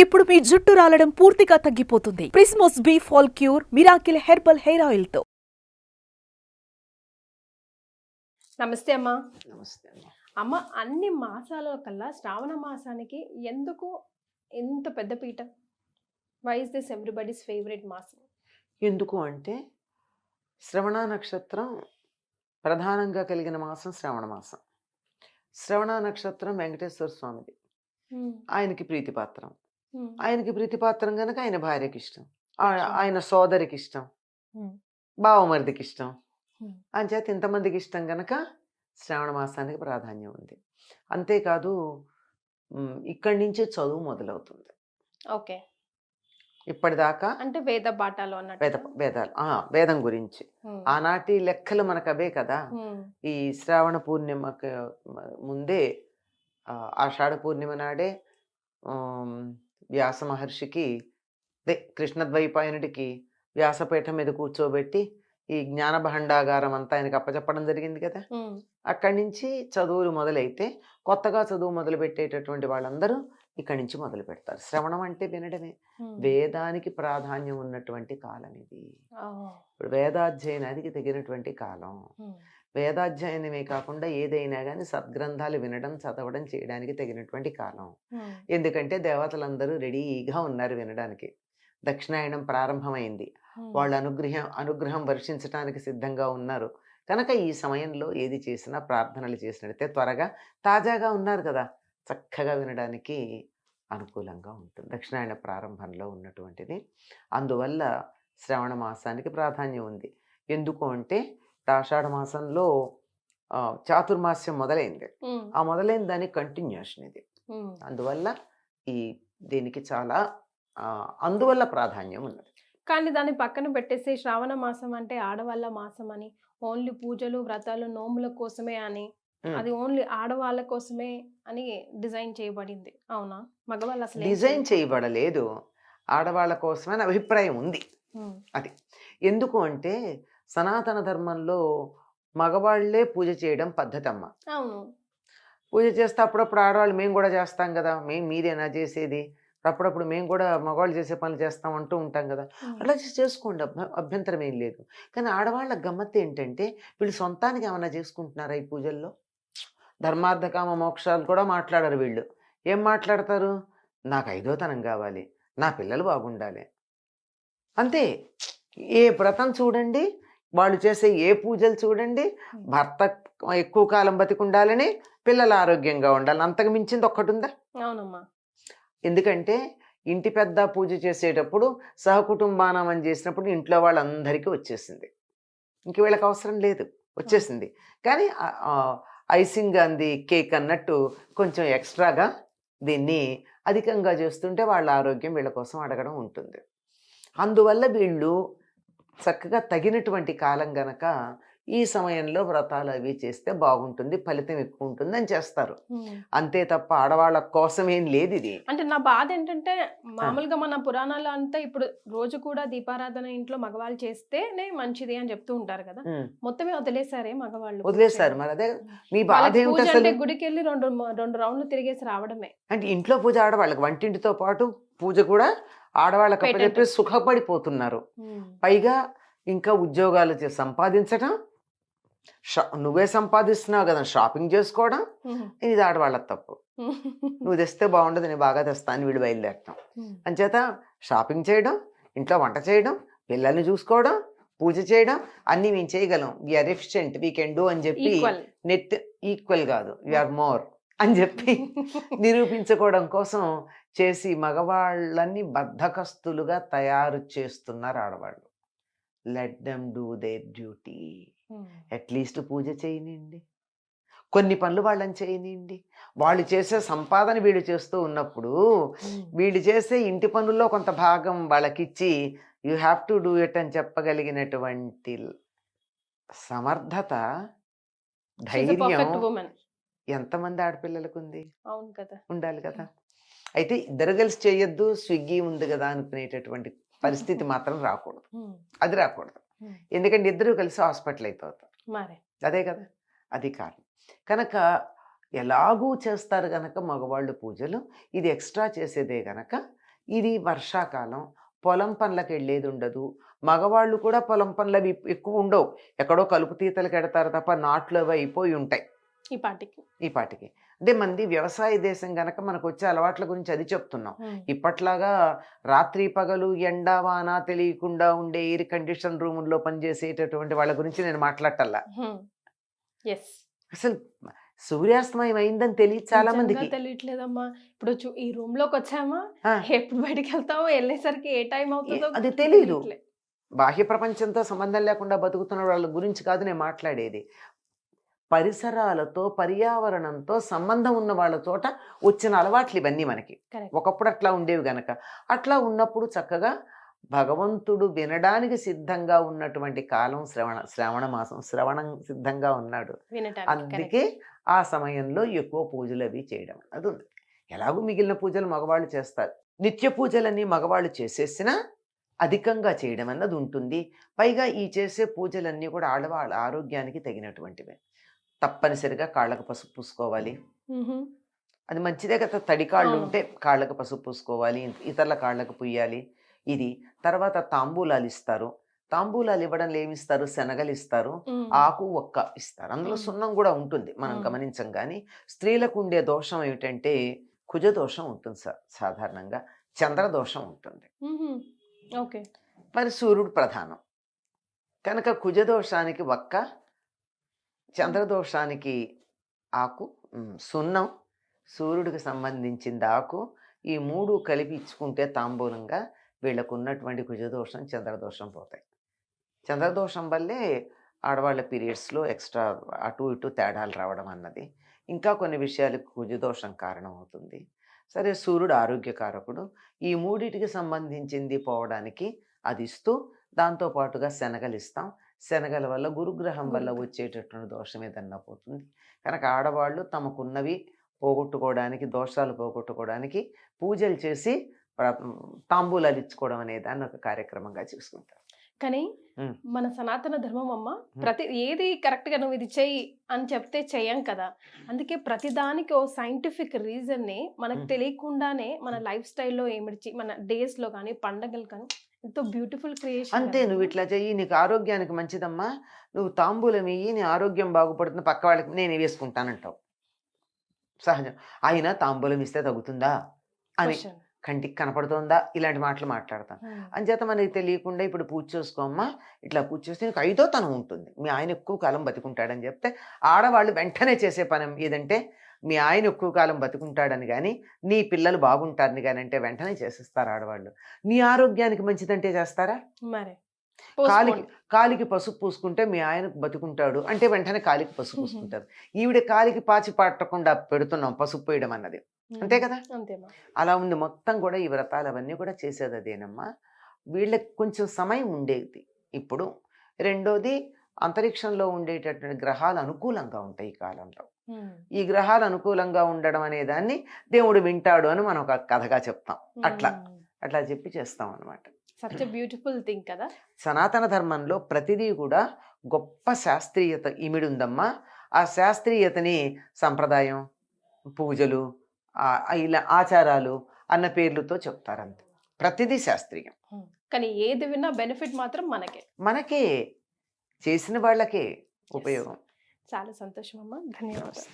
ఇప్పుడు మీ జుట్టు రాలడం పూర్తిగా తగ్గిపోతుంది. Prismos be fall cure miracle herbal hair oil తో. నమస్తే అమ్మా. నమస్తే అమ్మ. అమ్మ, అన్ని మాసాల కల్లా శ్రావణ మాసానికి ఎందుకు ఎంత పెద్ద పీట? Why is this everybody's favourite మాసం? ఎందుకు అంటే శ్రవణ నక్షత్రం ప్రధానంగా కలిగిన మాసం శ్రవణ మాసం. శ్రవణ నక్షత్రం వెంకటేశ్వర స్వామిది, ఆయనకి ప్రీతిపాత్రం. ఆయనకి ప్రీతిపాత్రం కనుక ఆయన భార్యకి ఇష్టం, ఆయన సోదరికి ఇష్టం, బావమరిదికి ఇష్టం. అంచేత ఇంతమందికి ఇష్టం కనుక శ్రావణ మాసానికి ప్రాధాన్యం ఉంది. అంతేకాదు ఇక్కడి నుంచే చదువు మొదలవుతుంది. ఓకే, ఇప్పటిదాకా అంటే వేద పాఠాలు అన్నట్టు. వేదాలు వేదం గురించి ఆనాటి లెక్కలు మనకు అవే కదా. ఈ శ్రావణ పూర్ణిమకి ముందే ఆషాఢ పూర్ణిమ నాడే వ్యాస మహర్షికి కృష్ణద్వైపాయనుడికి వ్యాసపీఠం మీద కూర్చోబెట్టి ఈ జ్ఞాన భండాగారం అంతా ఆయనకి అప్పచెప్పడం జరిగింది కదా. అక్కడి నుంచి చదువులు మొదలైతే కొత్తగా చదువు మొదలు పెట్టేటటువంటి వాళ్ళందరూ ఇక్కడి నుంచి మొదలు పెడతారు. శ్రవణం అంటే వినడమే. వేదానికి ప్రాధాన్యం ఉన్నటువంటి కాలం ఇది. ఇప్పుడు వేదాధ్యయనానికి తగినటువంటి కాలం. వేదాధ్యయనమే కాకుండా ఏదైనా కానీ సద్గ్రంథాలు వినడం, చదవడం, చేయడానికి తగినటువంటి కాలం. ఎందుకంటే దేవతలందరూ రెడీగా ఉన్నారు వినడానికి. దక్షిణాయనం ప్రారంభమైంది, వాళ్ళ అనుగ్రహం వర్షించడానికి సిద్ధంగా ఉన్నారు కనుక ఈ సమయంలో ఏది చేసినా ప్రార్థనలు చేసినట్టే త్వరగా తాజాగా ఉన్నారు కదా, చక్కగా వినడానికి అనుకూలంగా ఉంటుంది. దక్షిణాయన ప్రారంభంలో ఉన్నటువంటిది. అందువల్ల శ్రవణ మాసానికి ప్రాధాన్యం ఉంది. ఎందుకు అంటే ఆషాఢ మాసంలో చాతుర్మాస్యం మొదలైంది. ఆ మొదలైన దానికి కంటిన్యూషన్ ఇది. అందువల్ల దీనికి చాలా అందువల్ల ప్రాధాన్యం ఉన్నది. కానీ దాన్ని పక్కన పెట్టేసి శ్రావణ మాసం అంటే ఆడవాళ్ళ మాసం అని, ఓన్లీ పూజలు, వ్రతాలు, నోముల కోసమే అని, అది ఓన్లీ ఆడవాళ్ళ కోసమే అని డిజైన్ చేయబడింది. అవునా? మగవాళ్ళు అసలు డిజైన్ చేయబడలేదు, ఆడవాళ్ళ కోసమే అని అభిప్రాయం ఉంది. అది ఎందుకు అంటే సనాతన ధర్మంలో మగవాళ్లే పూజ చేయడం పద్ధతి అమ్మ. అవును, పూజ చేస్తే అప్పుడప్పుడు ఆడవాళ్ళు మేము కూడా చేస్తాం కదా, మీరేనా చేసేది, అప్పుడప్పుడు మేము కూడా మగవాళ్ళు చేసే పనులు చేస్తాం అంటూ ఉంటాం కదా. అట్లా చేసుకోండి, అభ్యంతరం ఏం లేదు. కానీ ఆడవాళ్ళ గమ్మత్తు ఏంటంటే వీళ్ళు సొంతానికి ఏమన్నా చేసుకుంటున్నారా ఈ పూజల్లో? ధర్మార్థకామ మోక్షాలు కూడా మాట్లాడరు వీళ్ళు. ఏం మాట్లాడతారు? నాకు ఐదోతనం కావాలి, నా పిల్లలు బాగుండాలి, అంతే. ఏ వ్రతం చూడండి, వాళ్ళు చేసే ఏ పూజలు చూడండి, భర్త ఎక్కువ కాలం బతికుండాలని, పిల్లలు ఆరోగ్యంగా ఉండాలి, అంతకు మించింది ఒక్కటి ఉందా? అవునమ్మా. ఎందుకంటే ఇంటి పెద్ద పూజ చేసేటప్పుడు సహకుటుంబానం చేసినప్పుడు ఇంట్లో వాళ్ళందరికీ వచ్చేసింది, ఇంక వీళ్ళకి అవసరం లేదు, వచ్చేసింది. కానీ ఐసింగ్ అంది కేక్ అన్నట్టు కొంచెం ఎక్స్ట్రాగా దీన్ని అధికంగా చేస్తుంటే వాళ్ళ ఆరోగ్యం వీళ్ళ కోసం అడగడం ఉంటుంది. అందువల్ల వీళ్ళు చక్కగా తగినటువంటి కాలం గనక ఈ సమయంలో వ్రతాలు అవి చేస్తే బాగుంటుంది, ఫలితం ఎక్కువ ఉంటుంది అని చేస్తారు. అంతే తప్ప ఆడవాళ్ళ కోసమేం లేదు ఇది. అంటే నా బాధ ఏంటంటే మామూలుగా మన పురాణాలు అంతా ఇప్పుడు రోజు కూడా దీపారాధన ఇంట్లో మగవాళ్ళు చేస్తేనే మంచిది అని చెప్తూ ఉంటారు కదా, మొత్తమే వదిలేసారే మగవాళ్ళు? వదిలేస్తారు. మరి అదే మీ బాధ ఏమిటి అసలు? గుడికి వెళ్ళి రెండు రౌండ్లు తిరిగేసి రావడమే. అంటే ఇంట్లో పూజ ఆడవాళ్ళకి, వంటింటితో పాటు పూజ కూడా ఆడవాళ్ళకి అప్పచెప్పి సుఖపడిపోతున్నారు. పైగా ఇంకా ఉద్యోగాలు సంపాదించడం, నువ్వే సంపాదిస్తున్నావు కదా, షాపింగ్ చేసుకోవడం, ఇది ఆడవాళ్ళ తప్పు. నువ్వు తెస్తే బాగుండదు, నేను బాగా తెస్తా అని వీడు బయలుదేరటం. అంచేత షాపింగ్ చేయడం, ఇంట్లో వంట చేయడం, పిల్లల్ని చూసుకోవడం, పూజ చేయడం అన్నీ మేము చేయగలం, we are efficient, we can do అని చెప్పి నెట్ ఈక్వల్ కాదు, వీఆర్ మోర్ అని చెప్పి నిరూపించుకోవడం కోసం చేసి మగవాళ్ళని బద్ధకస్తులుగా తయారు చేస్తున్నారు ఆడవాళ్ళు. Let them do their duty. At least పూజ చేయనివ్వండి, కొన్ని పనులు వాళ్ళని చేయనివ్వండి. వాళ్ళు చేసే సంపాదన వీళ్ళు చేస్తూ ఉన్నప్పుడు వీళ్ళు చేసే ఇంటి పనుల్లో కొంత భాగం వాళ్ళకిచ్చి you have to do it అని చెప్పగలిగినటువంటి సమర్థత, ధైర్యం ఎంతమంది ఆడపిల్లలకు ఉంది? అవును కదా, ఉండాలి కదా. అయితే ఇద్దరు కలిసి చేయొద్దు, స్విగ్గీ ఉంది కదా అనుకునేటటువంటి పరిస్థితి మాత్రం రాకూడదు, అది రాకూడదు. ఎందుకంటే ఇద్దరు కలిసి హాస్పిటల్ అయిపోతారు, అదే కదా, అది కారణం. కనుక ఎలాగూ చేస్తారు గనక మగవాళ్ళు పూజలు, ఇది ఎక్స్ట్రా చేసేదే గనక ఇది వర్షాకాలం, పొలం పనులకు వెళ్ళేది ఉండదు. మగవాళ్ళు కూడా పొలం పనులు అవి ఎక్కువ ఉండవు. ఎక్కడో కలుపు తీతలకు ఎడతారు తప్ప నాట్లు అవి అయిపోయి ఉంటాయి ఈ పాటికి. అంటే మంది వ్యవసాయ దేశం గనక మనకు వచ్చే అలవాట్ల గురించి అది చెప్తున్నాం. ఇప్పట్లాగా రాత్రి పగలు ఎండ వాన తెలియకుండా ఉండే ఎయిర్ కండిషన్ రూముల్లో పనిచేసేటటువంటి వాళ్ళ గురించి నేను మాట్లాడటల్లా. అసలు సూర్యాస్తమయం అయిందని తెలియదు చాలా మందికి. తెలియట్లేదమ్మా. ఇప్పుడు ఈ రూమ్ లోకి వచ్చామా, ఆ, ఎప్పుడు బయటికి వెళ్తామో, వెళ్ళేసరికి ఏ టైం అవుతుందో అది తెలీదు. బాహ్య ప్రపంచంతో సంబంధం లేకుండా బతుకుతున్న వాళ్ళ గురించి కాదు నేను మాట్లాడేది. పరిసరాలతో పర్యావరణంతో సంబంధం ఉన్న వాళ్ళ చోట వచ్చిన అలవాట్లు ఇవన్నీ మనకి. Correct. ఒకప్పుడు అట్లా ఉండేవి గనక అట్లా ఉన్నప్పుడు చక్కగా భగవంతుడు వినడానికి సిద్ధంగా ఉన్నటువంటి కాలం శ్రవణ మాసం. శ్రవణం సిద్ధంగా ఉన్నాడు, వినటానికి. అందుకే ఆ సమయంలో ఎక్కువ పూజలు అవి చేయడం అది ఉంది. ఎలాగో మిగిలిన పూజలు మగవాళ్ళు చేస్తారు. నిత్య పూజలన్నీ మగవాళ్ళు చేసేసినా అధికంగా చేయడం అన్నది ఉంటుంది. పైగా ఈ చేసే పూజలన్నీ కూడా ఆడవాళ్ళ ఆరోగ్యానికి తగినటువంటివే. తప్పనిసరిగా కాళ్ళకు పసుపు పూసుకోవాలి. మ్మ్. అది మంచిదే కదా. తడి కాళ్ళు అవును. ఉంటే కాళ్ళకు పసుపు పూసుకోవాలి, ఇతరుల కాళ్ళకు పుయ్యాలి. ఇది తర్వాత తాంబూలాలు ఇస్తారు. తాంబూలాలు ఇవ్వడంలో ఏమిస్తారు? శనగలు ఇస్తారు, మ్మ్. ఆకు ఒక్క ఇస్తారు. అందులో సున్నం కూడా ఉంటుంది, మనం గమనించం. కానీ స్త్రీలకు ఉండే దోషం ఏమిటంటే కుజ దోషం ఉంటుంది సాధారణంగా, చంద్ర దోషం ఉంటుంది. మ్మ్. ఓకే. మరి సూర్యుడు ప్రధానం కనుక కుజదోషానికి ఒక్క, చంద్రదోషానికి ఆకు, సున్నం, సూర్యుడికి సంబంధించింది ఆకు, ఈ మూడు కలిపి ఇచ్చుకుంటే తాంబూలంగా వీళ్ళకు ఉన్నటువంటి కుజదోషం చంద్రదోషం పోతాయి. చంద్రదోషం వల్లే ఆడవాళ్ళ పీరియడ్స్లో ఎక్స్ట్రా అటు ఇటు తేడాలు రావడం అన్నది, ఇంకా కొన్ని విషయాలకు కుజదోషం కారణం అవుతుంది. సరే, సూర్యుడు ఆరోగ్యకారకుడు. ఈ మూడిటికి సంబంధించింది పోవడానికి అది ఇస్తూ దాంతోపాటుగా శనగలు ఇస్తాం. శనగల వల్ల గురుగ్రహం వల్ల వచ్చేటటువంటి దోషం ఏదన్నా పోతుంది. కనుక ఆడవాళ్ళు తమకున్నవి పోగొట్టుకోవడానికి, దోషాలు పోగొట్టుకోవడానికి పూజలు చేసి తాంబూలాలు ఇచ్చుకోవడం అనే దాన్ని ఒక కార్యక్రమంగా చూసుకుంటారు. కానీ మ్మ్. మన సనాతన ధర్మం అమ్మ ప్రతి ఏది కరెక్ట్ గా నువ్వు ఇది చెయ్యి అని చెప్తే చెయ్యం కదా. అందుకే ప్రతి దానికి ఓ సైంటిఫిక్ రీజన్ ని మనకు తెలియకుండానే మన లైఫ్ స్టైల్లో ఏమిడిచి మన డేస్ లో కానీ పండగలు కానీ ఎంతో బ్యూటిఫుల్ క్రియేషన్. అంతే, నువ్వు ఇట్లా చెయ్యి, నీకు ఆరోగ్యానికి మంచిదమ్మా, నువ్వు తాంబూలం ఇయ్యి, నీ ఆరోగ్యం బాగుపడుతుంది, పక్క వాళ్ళకి నేను వేసుకుంటానంటావు. సహజం. అయినా తాంబూలం ఇస్తే తగ్గుతుందా అని, కంటికి కనపడుతోందా, ఇలాంటి మాటలు మాట్లాడతాం. అంచేత మనకి తెలియకుండా ఇప్పుడు పూజ చేసుకోమ్మా, ఇట్లా పూజ చేస్తే నీకు 5వ తనం ఉంటుంది, మీ ఆయన ఎక్కువ కాలం బతికుంటాడని చెప్తే ఆడవాళ్ళు వెంటనే చేసే పని ఏదంటే మీ ఆయన ఎక్కువ కాలం బతికుంటాడని కానీ, నీ పిల్లలు బాగుంటారని కానీ అంటే వెంటనే చేసేస్తారు ఆడవాళ్ళు. నీ ఆరోగ్యానికి మంచిదంటే చేస్తారా? మరి కాలికి పసుపు పూసుకుంటే మీ ఆయన బతుకుంటాడు అంటే వెంటనే కాలికి పసుపు పూసుకుంటారు. ఈవిడ కాలికి పాచి పట్టకుండా పెడుతున్నాం పసుపు పోయడం అన్నది, అంతే కదా. అంతేమా. అలా ఉంది మొత్తం కూడా. ఈ వ్రతాలు అవన్నీ కూడా చేసేది అదేనమ్మా. వీళ్ళకి కొంచెం సమయం ఉండేది ఇప్పుడు. రెండోది, అంతరిక్షంలో ఉండేటటువంటి గ్రహాలు అనుకూలంగా ఉంటాయి ఈ కాలంలో. ఈ గ్రహాలు అనుకూలంగా ఉండడం అనే దాన్ని దేవుడు వింటాడు అని మనం ఒక కథగా చెప్తాం. అట్లా చెప్పి చేస్తాం అనమాట. సచ్ బ్యూటిఫుల్ థింగ్ కదా. సనాతన ధర్మంలో ప్రతిదీ కూడా గొప్ప శాస్త్రీయత ఇమిడి ఉందమ్మా. ఆ శాస్త్రీయతని సంప్రదాయం, పూజలు, ఇలా ఆచారాలు అన్న పేర్లతో చెప్తారంతే. ప్రతిదీ శాస్త్రీయం. కానీ ఏది విన్నా బెనిఫిట్ మాత్రం మనకే చేసిన వాళ్ళకే ఉపయోగం. చాలా సంతోషం అమ్మా, ధన్యవాదాలు.